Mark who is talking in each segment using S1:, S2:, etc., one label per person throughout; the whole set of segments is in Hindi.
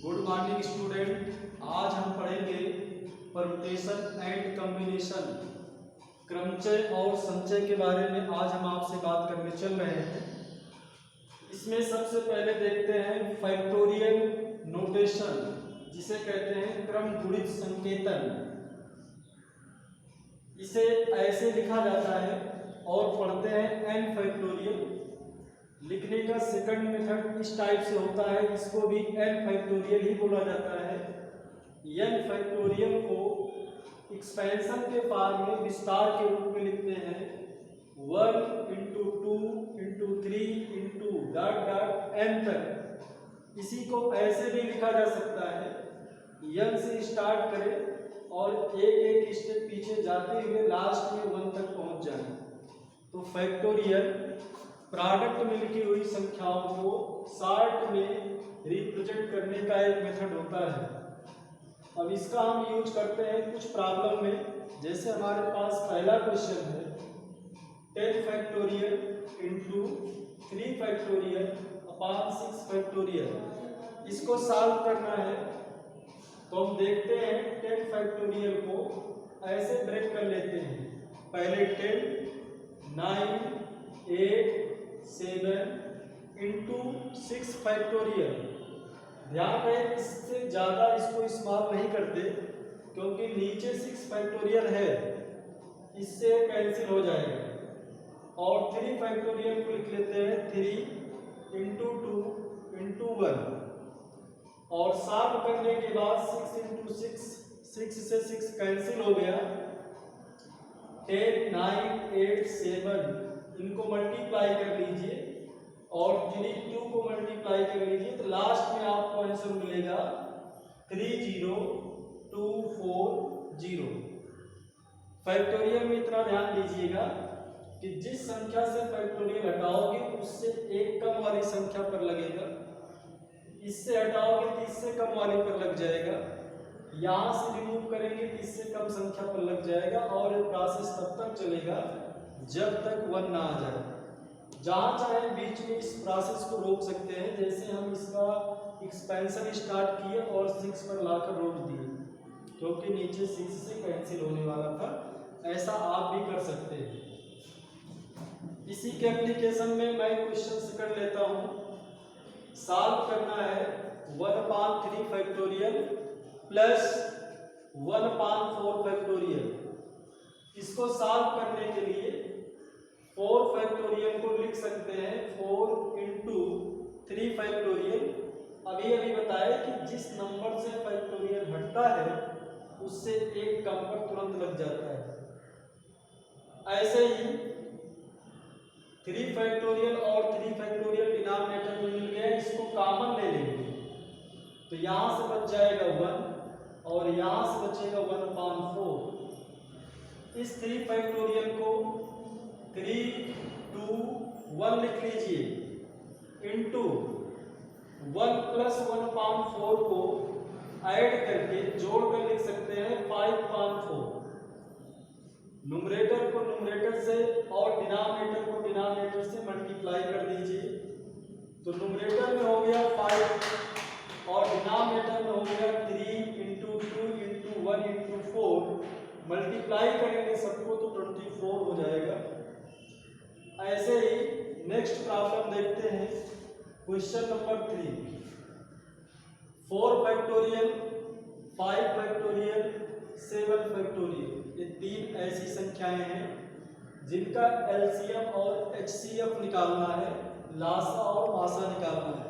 S1: Good morning student. आज हम पढ़ेंगे परमुटेशन एंड कॉम्बिनेशन, क्रमचय और संचय के बारे में। आज हम आपसे बात करने चल रहे हैं। इसमें सबसे पहले देखते हैं फैक्टोरियल नोटेशन, जिसे कहते हैं क्रम गुणित संकेतन। इसे ऐसे लिखा जाता है और पढ़ते हैं n फैक्टोरियल। लिखने का सेकंड मेथड इस टाइप से होता है, इसको भी n फैक्टोरियल ही बोला जाता है। n फैक्टोरियल को एक्सपेंशन के फॉर्म में विस्तार के रूप में लिखते हैं 1 into 2 into 3 into dot dot n तक। इसी को ऐसे भी लिखा जा सकता है, n से स्टार्ट करें और एक एक स्टेप पीछे जाते हुए लास्ट में 1 तक पहुंच जाए। तो फैक्टोरियल प्रोडक्ट में लिखी हुई संख्याओं को शॉर्ट में रिप्रेजेंट करने का एक मेथड होता है। अब इसका हम यूज करते हैं कुछ प्रॉब्लम में। जैसे हमारे पास पहला क्वेश्चन है 10 factorial into 3 factorial upon 6 factorial. इसको सॉल्व करना है तो हम देखते हैं 10 फैक्टोरियल को ऐसे ब्रेक कर लेते हैं। पहले 10, 9, 8, 7 इंटू 6 फैक्टोरियल। ध्यान रहे इससे ज़्यादा इसको इस्तेमाल नहीं करते, क्योंकि नीचे 6 फैक्टोरियल है, इससे कैंसिल हो जाएगा। और 3 फैक्टोरियल को लिख लेते हैं 3 इंटू 2 इंटू 1। और सॉल्व करने के बाद 6 इंटू 6, 6 से 6 कैंसिल हो गया। 10, 9, 8, 7 इनको मल्टीप्लाई कर लीजिए और 3, 2 को मल्टीप्लाई कर लीजिए, तो लास्ट में आपको आंसर मिलेगा 30240। फैक्टोरियल में इतना ध्यान दीजिएगा कि जिस संख्या से फैक्टोरियल हटाओगे उससे एक कम वाली संख्या पर लगेगा, इससे हटाओगे तो इससे कम वाले पर लग जाएगा, यहाँ से रिमूव करेंगे तो इससे कम संख्या पर लग जाएगा। और ये प्रोसेस तब तक चलेगा जब तक 1 ना आ जाए। जहाँ चाहे बीच में इस प्रोसेस को रोक सकते हैं। जैसे हम इसका एक्सपेंशन स्टार्ट किए और 6 पर लाकर रोक दिए, क्योंकि नीचे 6 से कैंसिल होने वाला था। ऐसा आप भी कर सकते हैं। इसी के एप्लीकेशन में मैं क्वेश्चन कर लेता हूँ। सॉल्व करना है 1/3 फैक्टोरियल प्लस 1/4 फैक्टोरियल। इसको सॉल्व करने के लिए 4 फैक्टोरियल को लिख सकते हैं 4 इंटू 3 फैक्टोरियल। अभी बताया कि जिस नंबर से फैक्टोरियल हटता है उससे एक कम पर तुरंत लग जाता है। ऐसे ही 3 फैक्टोरियल और 3 फैक्टोरियल डिनोमिनेटर में मिल गया, इसको कॉमन ले लेंगे तो यहाँ से बच जाएगा 1 और यहाँ से बचेगा 1/4। इस 3 फैक्टोरियल को 3, 2, 1 लिख लीजिए इंटू 1 प्लस 1/4 को ऐड करके जोड़ कर लिख सकते हैं 5/4। न्यूमरेटर को न्यूमरेटर से और डिनोमिनेटर को डिनोमिनेटर से मल्टीप्लाई कर दीजिए, तो न्यूमरेटर में हो गया 5 और डिनोमिनेटर में हो गया 3 इंटू 2 इंटू 1 इंटू 4। मल्टीप्लाई करेंगे सबको तो 24 हो जाएगा। ऐसे ही नेक्स्ट प्रॉब्लम देखते हैं, question number 3। 4 factorial, 5 factorial, 7 factorial, ये 3 ऐसी संख्याएं हैं जिनका एलसीएम और एचसीएफ निकालना है, लासा और मासा निकालना है।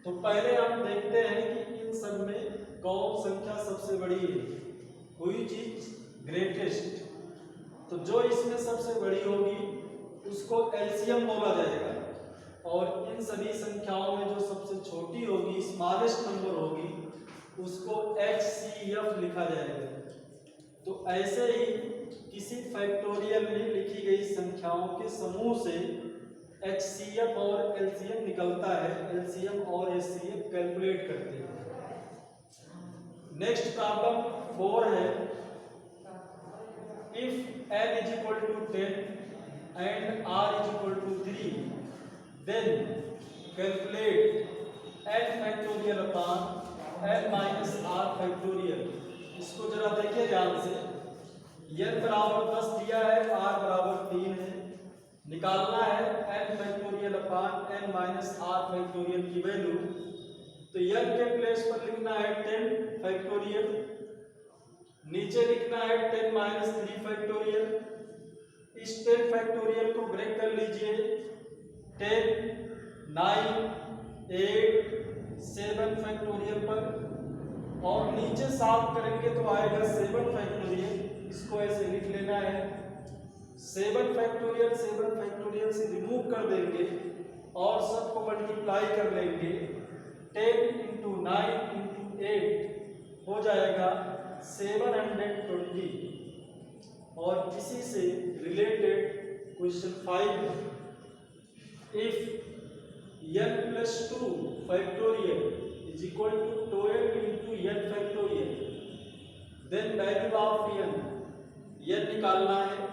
S1: तो पहले हम देखते हैं कि इन सब में कौन संख्या सबसे बड़ी है, व्हिच इज ग्रेटेस्ट। तो जो इसमें सबसे बड़ी होगी उसको एलसीएम बोला जाएगा, और इन सभी संख्याओं में जो सबसे छोटी होगी, स्मॉलेस्ट नंबर होगी, उसको एचसीएफ लिखा जाएगा। तो ऐसे ही किसी फैक्टोरियल में लिखी गई संख्याओं के समूह से एचसीएफ और एलसीएम निकलता है। एलसीएम और एचसीएफ कैलकुलेट करते हैं। नेक्स्ट प्रॉब्लम 4 है, if n is equal to 10 and r is equal to 3, then calculate n factorial upon n minus r factorial. इसको जरा देखिए ध्यान से, n बराबर 10 दिया है, r बराबर 3 है, निकालना है n फैक्टोरियल अपान n माइनस r फैक्टोरियल की वैल्यू। तो n के प्लेस पर लिखना है 10 फैक्टोरियल, नीचे लिखना है 10 माइनस 3 फैक्टोरियल। इस 10 फैक्टोरियल को ब्रेक कर लीजिए, 10 9 8 7 फैक्टोरियल पर, और नीचे साफ करेंगे तो आएगा 7 फैक्टोरियल। इसको ऐसे लिख लेना है, 7 फैक्टोरियल से रिमूव कर देंगे और सबको मल्टीप्लाई कर लेंगे। 10 इंटू 9 इंटू 8 हो जाएगा 720। और इसी से related question 5, if n plus 2 factorial is equal to 12 into n factorial, then value of n निकालना है।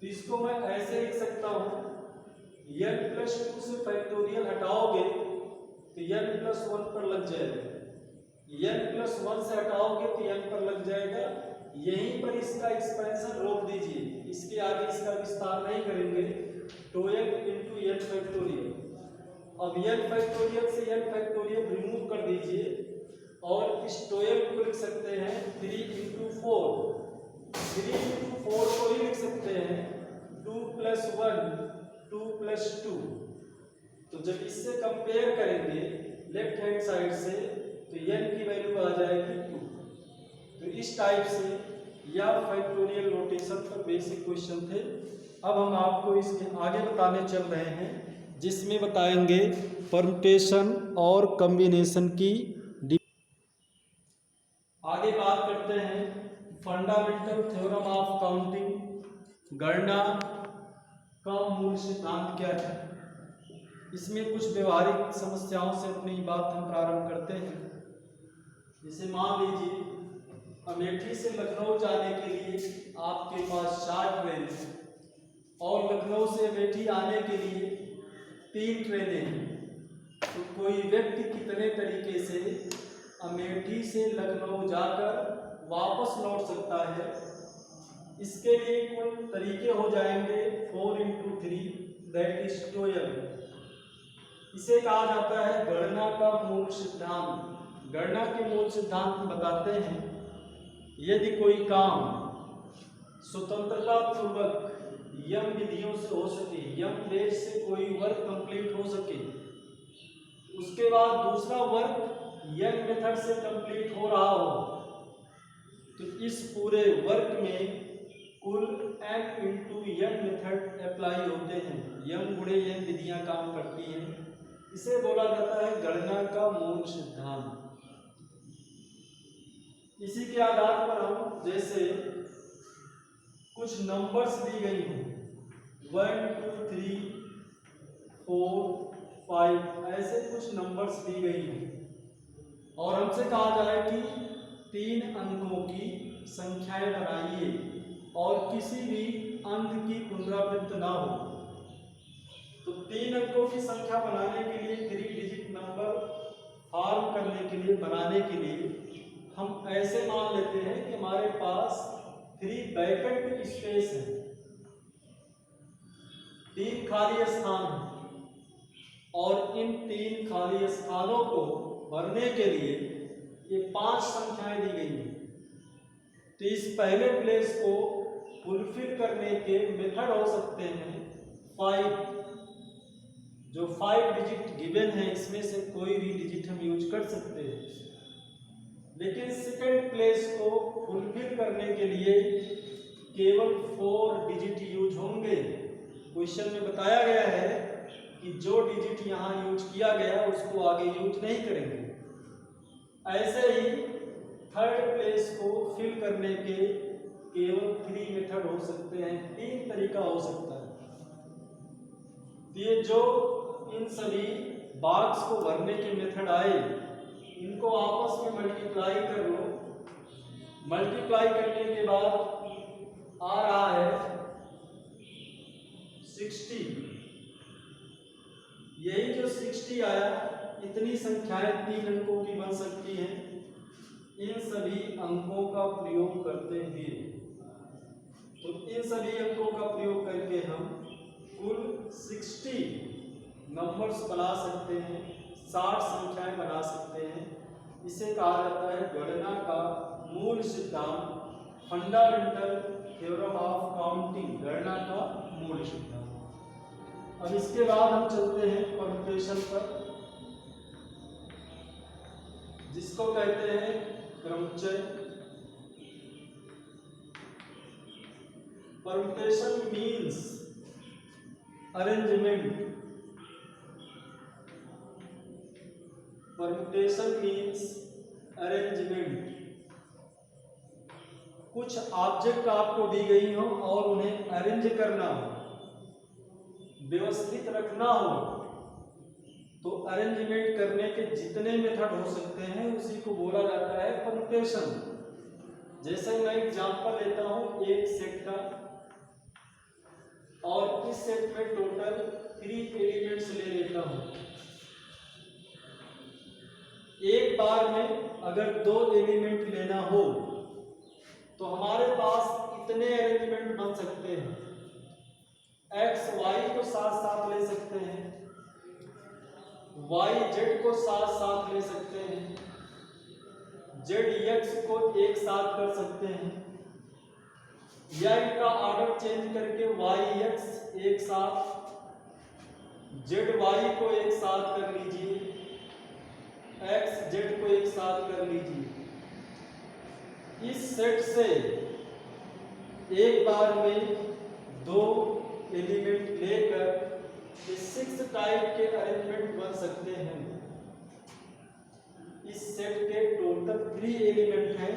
S1: तो इसको मैं ऐसे लिख सकता हूँ, n plus 2 से फैक्टोरियल हटाओगे तो n plus 1 पर लग जाएगा, n plus 1 से हटाओगे तो n पर लग जाएगा। यहीं पर इसका एक्सपेंशन रोक दीजिए, इसके आगे इसका विस्तार नहीं करेंगे। 12 into n फैक्टोरियल, अब n फैक्टोरियल से n फैक्टोरियल रिमूव कर दीजिए और इस 12 को लिख सकते हैं 3 into 4, 3 into 4 को ही लिख सकते हैं 2 plus 1 2 plus 2। तो जब इससे कंपेयर करेंगे लेफ्ट हैंड साइड से तो n की वैल्यू आ जाएगी 2। तो इस टाइप से यह फैक्टोरियल नोटेशन का बेसिक क्वेश्चन थे। अब हम आपको इसके आगे बताने चल रहे हैं, जिसमें बताएंगे परम्यूटेशन और कॉम्बिनेशन की। आगे बात करते हैं फंडामेंटल थ्योरम ऑफ काउंटिंग, गणना का मूल सिद्धांत क्या है। इसमें कुछ व्यवहारिक समस्याओं से अपनी बात हम प्रारंभ करते हैं। जैसे मान लीजिए अमेठी से लखनऊ जाने के लिए आपके पास 4 ट्रेन हैं और लखनऊ से अमेठी आने के लिए 3 ट्रेनें हैं। तो कोई व्यक्ति कितने तरीके से अमेठी से लखनऊ जाकर वापस लौट सकता है, इसके लिए कुल तरीके हो जाएंगे 4 into 3 दैट इज 12। इसे कहा जाता है गणना का मूल सिद्धांत। गणना के मूल सिद्धांत बताते हैं, यदि कोई काम स्वतंत्रता पूर्वक यम विधियों से हो सके, यम देश से कोई वर्क कंप्लीट हो सके, उसके बाद दूसरा वर्क यम मेथड से कंप्लीट हो रहा हो, तो इस पूरे वर्क में कुल m इंटू यम मेथड अप्लाई होते हैं। यम गुणे यम विधियां काम करती हैं। इसे बोला जाता है गणना का मूल सिद्धांत। इसी के आधार पर हम जैसे कुछ नंबर्स दी गई हैं 1 2 3 4 5, ऐसे कुछ नंबर्स दी गई हैं और हमसे कहा जाए कि 3 अंकों की संख्याएं बनाइए और किसी भी अंक की पुनरावृत्त ना हो। तो 3 अंकों की संख्या बनाने के लिए, 3 डिजिट नंबर फॉर्म करने के लिए, बनाने के लिए हम ऐसे मान लेते हैं कि हमारे पास 3 वैकेंट स्पेस है, 3 खाली स्थान हैं और इन 3 खाली स्थानों को भरने के लिए ये 5 संख्याएं दी गई हैं। तो इस पहले प्लेस को फुलफिल करने के मेथड हो सकते हैं 5, जो 5 डिजिट गिवन है, इसमें से कोई भी डिजिट हम यूज कर सकते हैं। लेकिन सेकंड प्लेस को फुलफिल करने के लिए केवल 4 डिजिट यूज होंगे। क्वेश्चन में बताया गया है कि जो डिजिट यहाँ यूज किया गया उसको आगे यूज नहीं करेंगे। ऐसे ही थर्ड प्लेस को फिल करने के केवल 3 मेथड हो सकते हैं, 3 तरीका हो सकता है। ये जो इन सभी बॉक्स को भरने के मेथड आए, इनको आपस में मल्टीप्लाई कर लो। मल्टीप्लाई करने के बाद आ रहा है 60, यही जो 60 आया, इतनी संख्याएं 3 अंकों की बन सकती हैं। इन सभी अंकों का प्रयोग करते हुए, तो इन सभी अंकों का प्रयोग करके हम कुल 60 नंबर्स बना सकते हैं, 60 संख्याएं बना सकते हैं। इसे कहा जाता है गणना का मूल सिद्धांत, फंडामेंटल थ्योरम ऑफ काउंटिंग, गणना का मूल सिद्धांत। अब इसके बाद हम चलते हैं परमुटेशन पर, जिसको कहते हैं क्रमचय। Permutation means arrangement. Permutation means arrangement. कुछ ऑब्जेक्ट आपको दी गई हो और उन्हें अरेंज करना हो, व्यवस्थित रखना हो, तो अरेंजमेंट करने के जितने मेथड हो सकते हैं उसी को बोला जाता है परमुटेशन। जैसे मैं एग्जांपल लेता हूं एक सेट का, और इस सेट में टोटल 3 एलिमेंट्स ले लेता हूं। एक बार में अगर 2 एलिमेंट लेना हो तो हमारे पास इतने अरेंजमेंट बन सकते हैं। एक्स वाई को साथ साथ ले सकते हैं, वाई जेड को साथ साथ ले सकते हैं, जेड एक्स को एक साथ कर सकते हैं, या इनका ऑर्डर चेंज करके वाई एक्स एक साथ, जेड वाई को एक साथ कर लीजिए, एक्स जेड को एक साथ कर लीजिए। इस सेट से एक बार में 2 एलिमेंट लेकर 6 टाइप के अरेंजमेंट बन सकते हैं। इस सेट के टोटल 3 एलिमेंट हैं,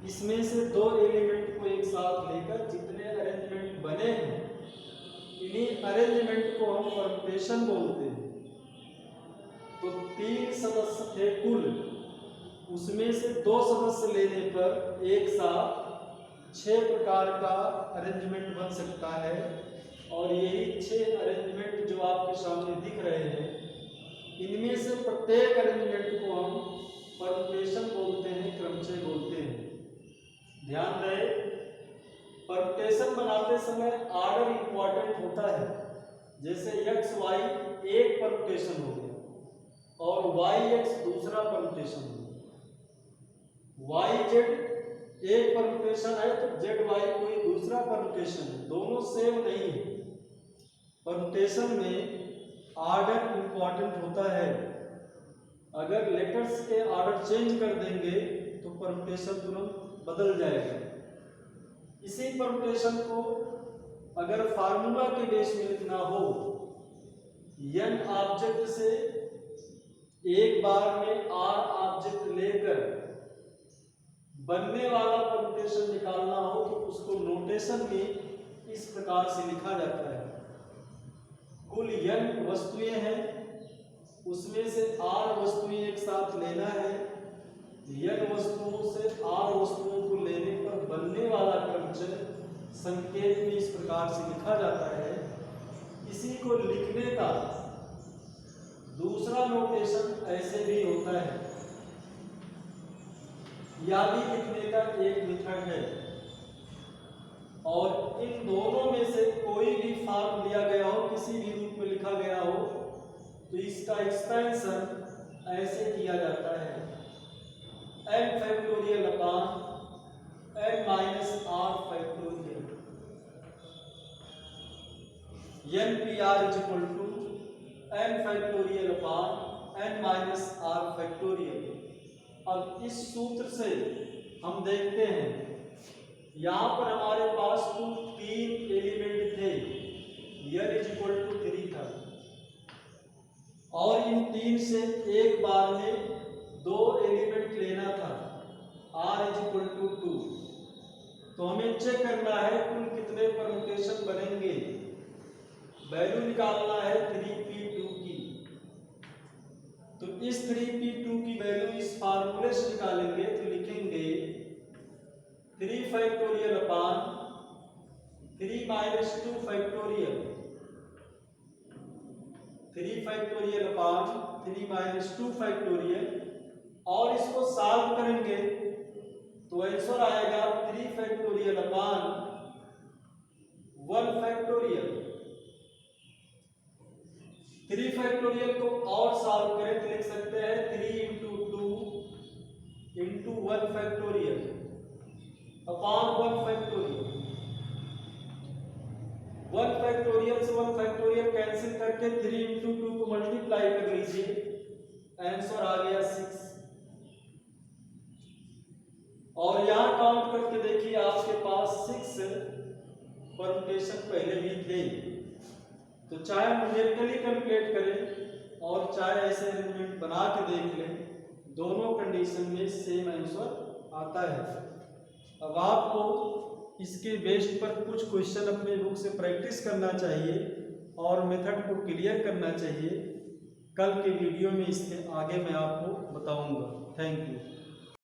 S1: इसमें से 2 एलिमेंट को एक साथ लेकर जितने अरेंजमेंट बने हैं, इन्हीं अरेंजमेंट को हम परमुटेशन बोलते हैं। तो 3 सदस्य थे कुल, उसमें से 2 सदस्य लेने पर एक साथ 6 प्रकार का अरेंजमेंट बन सकता है। और यही 6 अरेंजमेंट जो आपके सामने दिख रहे हैं, इनमें से प्रत्येक अरेंजमेंट को हम परमुटेशन बोलते हैं, क्रमचय बोलते हैं। ध्यान रहे, परमुटेशन बनाते समय ऑर्डर इंपॉर्टेंट होता है। जैसे एक्स वाई एक परमुटेशन हो गया और वाई एक्स दूसरा परमुटेशन हो गया, वाई जेड एक परमुटेशन है तो जेड वाई कोई दूसरा परमुटेशन है, दोनों सेम नहीं है। परमुटेशन में ऑर्डर इंपॉर्टेंट होता है। अगर लेटर्स के ऑर्डर चेंज कर देंगे तो परमुटेशन तुरंत बदल जाएगा। इसी परमुटेशन को अगर फार्मूला के बेस में लिखना हो, n ऑब्जेक्ट से एक बार में r ऑब्जेक्ट लेकर बनने वाला परमुटेशन निकालना हो, तो उसको नोटेशन में इस प्रकार से लिखा जाता है। कुल n वस्तुएं हैं, उसमें से r वस्तुएं एक साथ लेना है। n वस्तुओं से r वस्तुओं को लेने पर बनने वाला क्रमचय संकेत में इस प्रकार से लिखा जाता है। इसी को लिखने का दूसरा नोटेशन ऐसे भी होता है, या भी लिखने का एक मेथड है। और इन दोनों में से कोई भी फॉर्म दिया गया हो, किसी भी रूप में लिखा गया हो, तो इसका एक्सपेंशन ऐसे किया जाता है, n factorial upon n minus r factorial. NPR is equal to n factorial upon n minus r factorial. अब इस सूत्र से हम देखते हैं, यहां पर हमारे पास कुल 3 एलिमेंट थे, n इज इक्वल टू 3 था, और इन 3 से एक बार में 2 एलिमेंट लेना था, r इज इक्वल टू 2। तो हमें चेक करना है कुल कितने परमुटेशन बनेंगे, वैल्यू निकालना है 3p2 की। तो इस 3p2 की वैल्यू इस फार्मूले से निकालेंगे, तो लिखेंगे 3 factorial upon 3 minus 2 factorial. 3 factorial upon 3 minus 2 factorial, और इसको सॉल्व करेंगे तो आंसर आएगा 3 फैक्टोरियल अपान 1 फैक्टोरियल। 3 फैक्टोरियल को और सॉल्व करें तो लिख सकते हैं 3 into 2 into 1 factorial upon 1 factorial. 1 factorial से 1 फैक्टोरियल कैंसिल करके 3 इंटू 2 को मल्टीप्लाई कर लीजिए, आंसर आ गया 6। और यहां काउंट करके देखिए आपके पास 6 परमुटेशन पहले भी थे। तो चाहे न्यूमेरिकली कैलकुलेट करें और चाहे ऐसे अरेंजमेंट बना के देख लें, दोनों कंडीशन में सेम आंसर आता है। अब आपको इसके बेस्ड पर कुछ क्वेश्चन अपने बुक से प्रैक्टिस करना चाहिए और मेथड को क्लियर करना चाहिए। कल के वीडियो में इसके आगे मैं आपको बताऊंगा। Thank you.